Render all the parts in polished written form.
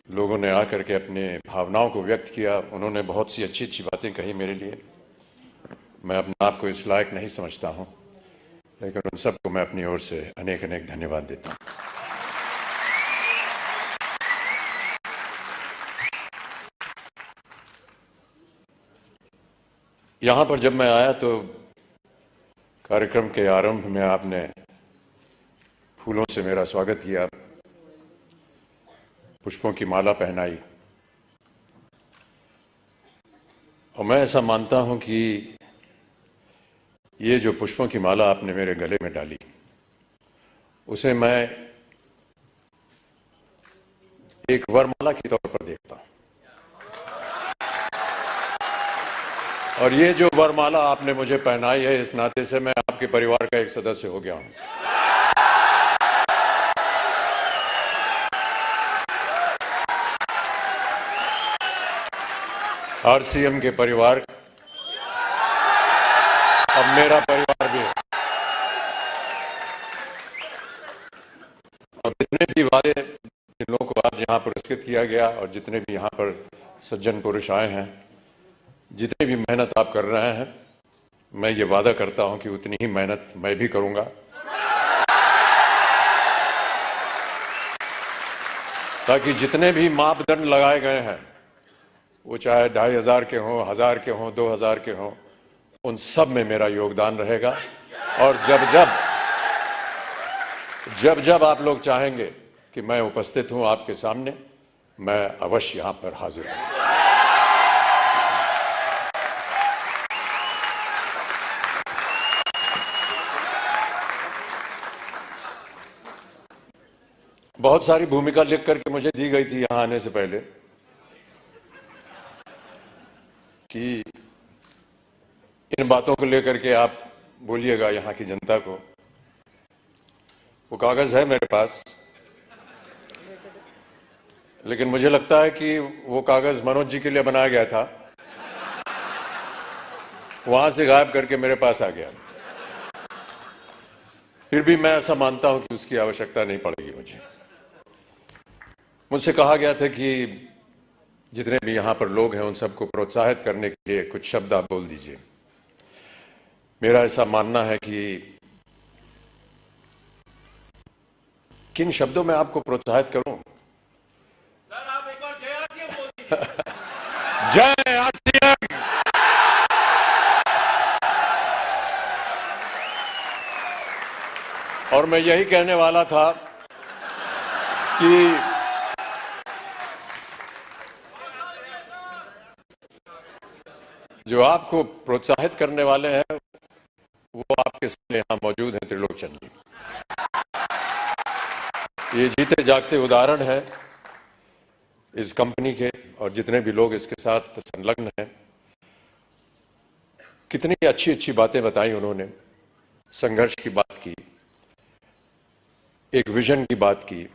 लोगों ने आकर के अपने भावनाओं को व्यक्त किया। उन्होंने बहुत सी अच्छी अच्छी बातें कही मेरे लिए। मैं अपने आप को इस लायक नहीं समझता हूं, लेकिन उन सबको मैं अपनी ओर से अनेक अनेक धन्यवाद देता हूं। यहां पर जब मैं आया तो कार्यक्रम के आरंभ में आपने फूलों से मेरा स्वागत किया, पुष्पों की माला पहनाई, और मैं ऐसा मानता हूं कि ये जो पुष्पों की माला आपने मेरे गले में डाली, उसे मैं एक वरमाला के तौर पर देखता हूं। और ये जो वरमाला आपने मुझे पहनाई है, इस नाते से मैं आपके परिवार का एक सदस्य हो गया हूं। आरसीएम के परिवार अब मेरा परिवार भी है। और जितने भी वादे जिन लोगों को आज यहां पुरस्कृत किया गया, और जितने भी यहां पर सज्जन पुरुष आए हैं, जितनी भी मेहनत आप कर रहे हैं, मैं ये वादा करता हूं कि उतनी ही मेहनत मैं भी करूंगा, ताकि जितने भी मापदंड लगाए गए हैं, वो चाहे 2500 के हों, 1000 के हों, 2000 के हों, उन सब में मेरा योगदान रहेगा। और जब जब आप लोग चाहेंगे कि मैं उपस्थित हूं आपके सामने, मैं अवश्य यहां पर हाजिर हूं। बहुत सारी भूमिका लिख करके मुझे दी गई थी यहां आने से पहले कि इन बातों को लेकर के आप बोलिएगा यहां की जनता को। वो कागज है मेरे पास, लेकिन मुझे लगता है कि वो कागज मनोज जी के लिए बनाया गया था, वहां से गायब करके मेरे पास आ गया। फिर भी मैं ऐसा मानता हूं कि उसकी आवश्यकता नहीं पड़ेगी मुझे। मुझसे कहा गया था कि जितने भी यहां पर लोग हैं, उन सबको प्रोत्साहित करने के लिए कुछ शब्द आप बोल दीजिए। मेरा ऐसा मानना है कि किन शब्दों में आपको प्रोत्साहित करूं? सर, आप एक बार जय आरसीएम बोल दीजिए। जय आरसीएम। और मैं यही कहने वाला था कि जो आपको प्रोत्साहित करने वाले हैं, वो आपके सामने यहां मौजूद हैं। त्रिलोचन जी ये जीते जागते उदाहरण है इस कंपनी के, और जितने भी लोग इसके साथ संलग्न हैं। कितनी अच्छी अच्छी बातें बताई उन्होंने, संघर्ष की बात की, एक विजन की बात की।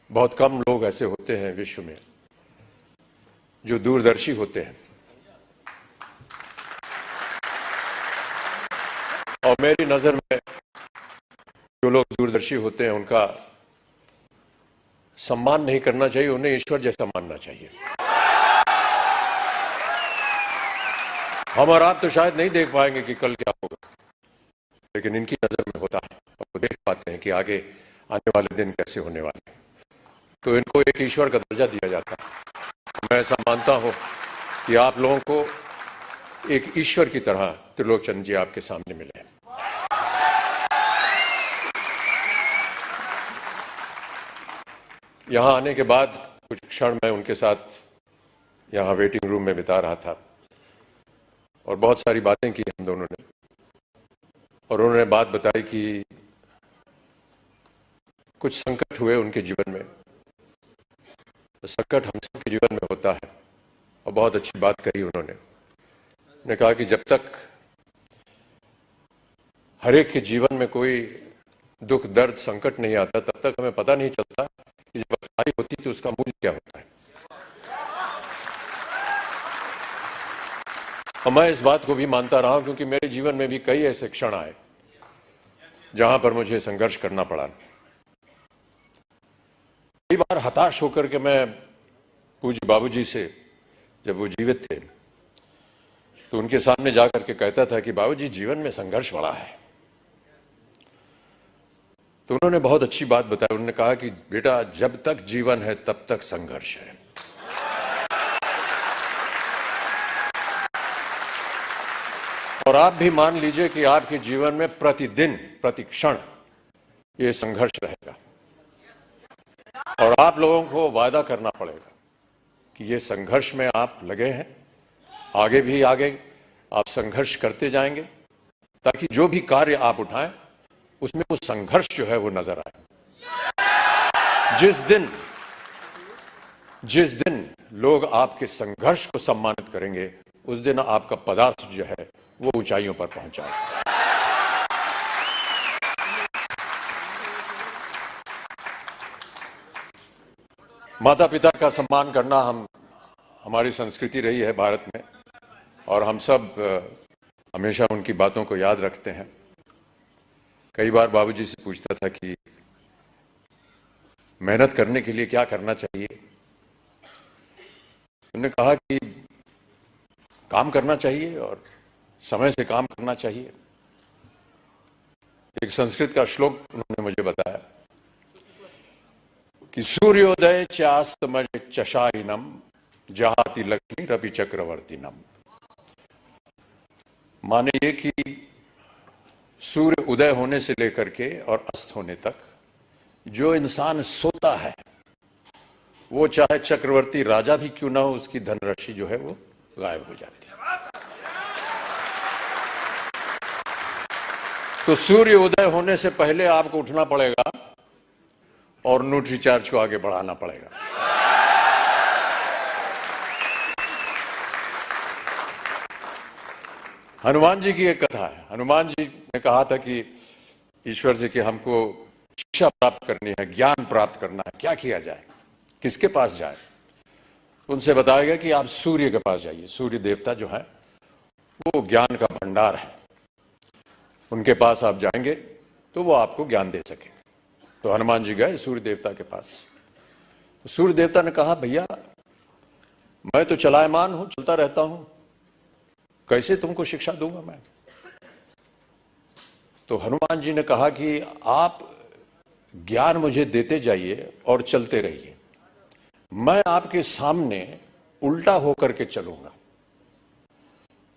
बहुत कम लोग ऐसे होते हैं विश्व में जो दूरदर्शी होते हैं, और मेरी नजर में जो लोग दूरदर्शी होते हैं, उनका सम्मान नहीं करना चाहिए, उन्हें ईश्वर जैसा मानना चाहिए। हम और आप तो शायद नहीं देख पाएंगे कि कल क्या होगा, लेकिन इनकी नजर में होता है, और वो देख पाते हैं कि आगे आने वाले दिन कैसे होने वाले हैं। तो इनको एक ईश्वर का दर्जा दिया जाता है। मैं ऐसा मानता हूं कि आप लोगों को एक ईश्वर की तरह त्रिलोचन जी आपके सामने मिले। यहां आने के बाद कुछ क्षण मैं उनके साथ यहां वेटिंग रूम में बिता रहा था, और बहुत सारी बातें की हम दोनों ने। और उन्होंने बात बताई कि कुछ संकट हुए उनके जीवन में। तो संकट हम सबके जीवन में होता है, और बहुत अच्छी बात कही उन्होंने कहा कि जब तक हर एक के जीवन में कोई दुख दर्द संकट नहीं आता, तब तक हमें पता नहीं चलता कि जब अच्छाई होती तो उसका मूल्य क्या होता है। और मैं इस बात को भी मानता रहा हूं, क्योंकि मेरे जीवन में भी कई ऐसे क्षण आए जहां पर मुझे संघर्ष करना पड़ा। कई बार हताश होकर के मैं पूज्य बाबूजी से, जब वो जीवित थे, तो उनके सामने जाकर के कहता था कि बाबूजी जीवन में संघर्ष बड़ा है। तो उन्होंने बहुत अच्छी बात बताई। उन्होंने कहा कि बेटा, जब तक जीवन है तब तक संघर्ष है। और आप भी मान लीजिए कि आपके जीवन में प्रतिदिन, प्रतिक्षण ये संघर्ष रहेगा। और आप लोगों को वादा करना पड़ेगा कि ये संघर्ष में आप लगे हैं, आगे भी आगे आप संघर्ष करते जाएंगे, ताकि जो भी कार्य आप उठाएं उसमें वो संघर्ष जो है वो नजर आए। जिस दिन लोग आपके संघर्ष को सम्मानित करेंगे, उस दिन आपका पदार्थ जो है वो ऊंचाइयों पर पहुंचाएगा। माता पिता का सम्मान करना हमारी संस्कृति रही है भारत में, और हम सब हमेशा उनकी बातों को याद रखते हैं। कई बार बाबूजी से पूछता था कि मेहनत करने के लिए क्या करना चाहिए। उन्होंने कहा कि काम करना चाहिए और समय से काम करना चाहिए। एक संस्कृत का श्लोक उन्होंने मुझे बताया कि सूर्योदय चास्तमय चशाइनम जहाति लक्ष्मी रवि चक्रवर्तीनम। माने ये कि सूर्य उदय होने से लेकर के और अस्त होने तक जो इंसान सोता है, वो चाहे चक्रवर्ती राजा भी क्यों ना हो, उसकी धनराशि जो है वो गायब हो जाती है। तो सूर्य उदय होने से पहले आपको उठना पड़ेगा और न्यूट्री चार्ज को आगे बढ़ाना पड़ेगा। हनुमान जी की एक कथा है। हनुमान जी ने कहा था कि ईश्वर से कि हमको शिक्षा प्राप्त करनी है, ज्ञान प्राप्त करना है, क्या किया जाए, किसके पास जाए। उनसे बताया गया कि आप सूर्य के पास जाइए। सूर्य देवता जो है वो ज्ञान का भंडार है, उनके पास आप जाएंगे तो वो आपको ज्ञान दे सके। तो हनुमान जी गए सूर्य देवता के पास। तो सूर्य देवता ने कहा, भैया मैं तो चलायमान हूं, चलता रहता हूं, कैसे तुमको शिक्षा दूंगा मैं। तो हनुमान जी ने कहा कि आप ज्ञान मुझे देते जाइए और चलते रहिए, मैं आपके सामने उल्टा होकर के चलूंगा।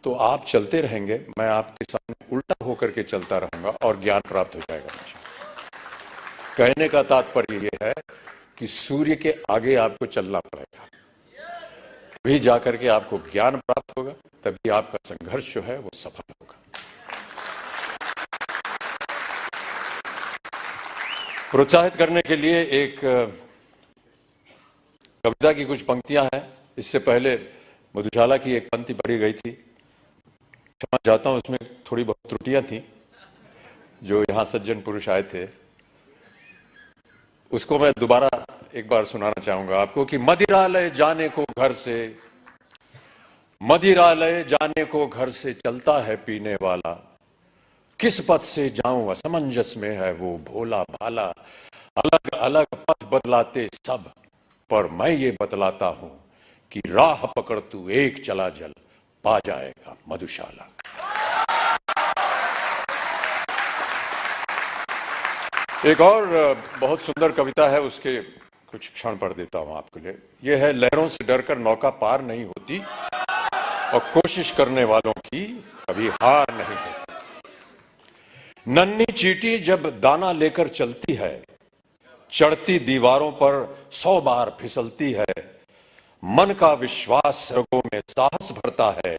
तो आप चलते रहेंगे, मैं आपके सामने उल्टा होकर के चलता रहूंगा और ज्ञान प्राप्त हो जाएगा मुझे। कहने का तात्पर्य यह है कि सूर्य के आगे आपको चलना पड़ेगा, तभी जाकर के आपको ज्ञान प्राप्त होगा, तभी आपका संघर्ष जो है वो सफल होगा। प्रोत्साहित करने के लिए एक कविता की कुछ पंक्तियां हैं। इससे पहले मधुशाला की एक पंक्ति पढ़ी गई थी, क्षमा चाहता हूं, उसमें थोड़ी बहुत त्रुटियां थी। जो यहां सज्जन पुरुष आए थे, उसको मैं दोबारा एक बार सुनाना चाहूंगा आपको कि मदिरालय जाने को घर से, मदिरालय जाने को घर से चलता है पीने वाला, किस पथ से जाऊं असमंजस में है वो भोला भाला। अलग अलग पथ बदलाते सब, पर मैं ये बतलाता हूं कि राह पकड़ तू एक चला जल, पा जाएगा मधुशाला। एक और बहुत सुंदर कविता है, उसके कुछ क्षण पढ़ देता हूं आपके लिए। यह है, लहरों से डरकर नौका पार नहीं होती और कोशिश करने वालों की कभी हार नहीं होती। नन्ही चींटी जब दाना लेकर चलती है, चढ़ती दीवारों पर 100 बार फिसलती है। मन का विश्वास रगों में साहस भरता है,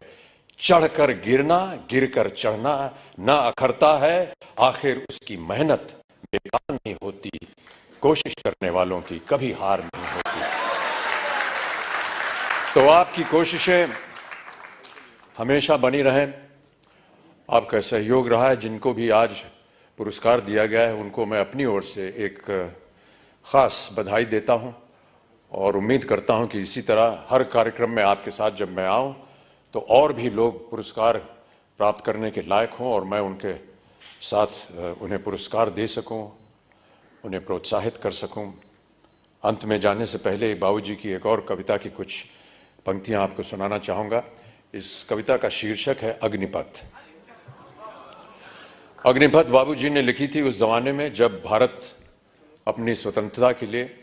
चढ़कर गिरना गिरकर चढ़ना न अखरता है। आखिर उसकी मेहनत बेकार नहीं होती, कोशिश करने वालों की कभी हार नहीं होती। तो आपकी कोशिशें हमेशा बनी रहें। आपका सहयोग रहा है। जिनको भी आज पुरस्कार दिया गया है, उनको मैं अपनी ओर से एक खास बधाई देता हूं और उम्मीद करता हूं कि इसी तरह हर कार्यक्रम में आपके साथ जब मैं आऊं तो और भी लोग पुरस्कार प्राप्त करने के लायक हों और मैं उनके साथ उन्हें पुरस्कार दे सकूं, उन्हें प्रोत्साहित कर सकूं। अंत में जाने से पहले बाबूजी की एक और कविता की कुछ पंक्तियां आपको सुनाना चाहूंगा। इस कविता का शीर्षक है अग्निपथ। अग्निपथ बाबूजी ने लिखी थी उस जमाने में जब भारत अपनी स्वतंत्रता के लिए